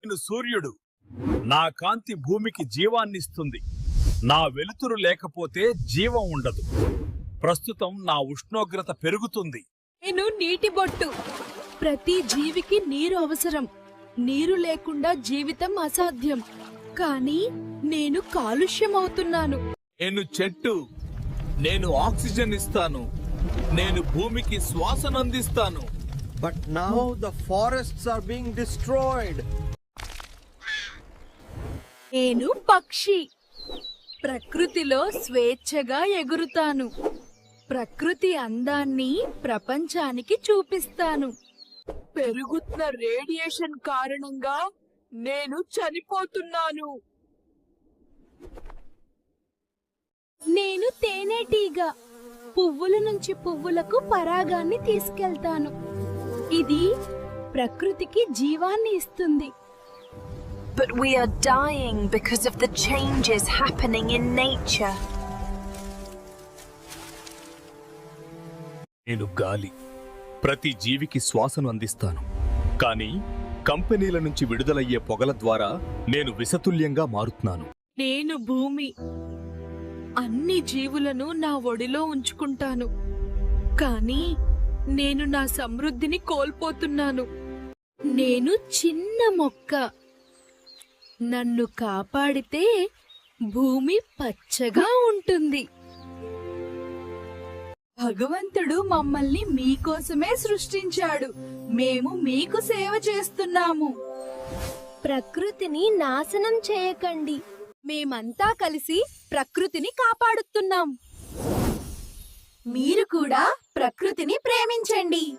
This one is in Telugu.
నేను సూర్యుడు. నా కాంతి భూమికి జీవాన్నిస్తుంది. నా వెలుతురు లేకపోతే జీవం ఉండదు. ప్రస్తుతం నా ఉష్ణోగ్రత పెరుగుతుంది. నేను నీటి బొట్టు. ప్రతి జీవికి నీరు అవసరం. నీరు లేకుండా జీవితం అసాధ్యం. కానీ నేను కాలుష్యమవుతున్నాను. నేను చెట్టు. నేను ఆక్సిజన్ ఇస్తాను. నేను భూమికి శ్వాసనందిస్తాను. But now the forests are being destroyed. నేను పక్షి. ప్రకృతిలో స్వేచ్ఛగా ఎగురుతాను. ప్రకృతి అందాన్ని ప్రపంచానికి చూపిస్తాను. పెరుగుతున్న రేడియేషన్ కారణంగా నేను చనిపోతున్నాను. నేను తేనెటీగ. పువ్వుల నుంచి పువ్వులకు పరాగాన్ని తీసుకెళ్తాను. ఇది ప్రకృతికి జీవాన్ని ఇస్తుంది. But we are dying because of the changes happening in nature. నేను గాలి. ప్రతి జీవికి శ్వాసను అందిస్తాను. కానీ కంపెనీల నుంచి విడుదలయ్యే పొగల ద్వారా నేను విషతుల్యంగా మారుతున్నాను. నేను భూమి. అన్ని జీవులను నా ఒడిలో ఉంచుకుంటాను. కానీ నేను నా సమృద్ధిని కోల్పోతున్నాను. నేను చిన్న మొక్క. నన్ను కాపాడితే భూమి పచ్చగా ఉంటుంది. భగవంతుడు మమ్మల్ని మీకోసమే సృష్టించాడు. మేము మీకు సేవ చేస్తున్నాము. ప్రకృతిని నాశనం చేయకండి. మేమంతా కలిసి ప్రకృతిని కాపాడుతున్నాం. మీరు కూడా ప్రకృతిని ప్రేమించండి.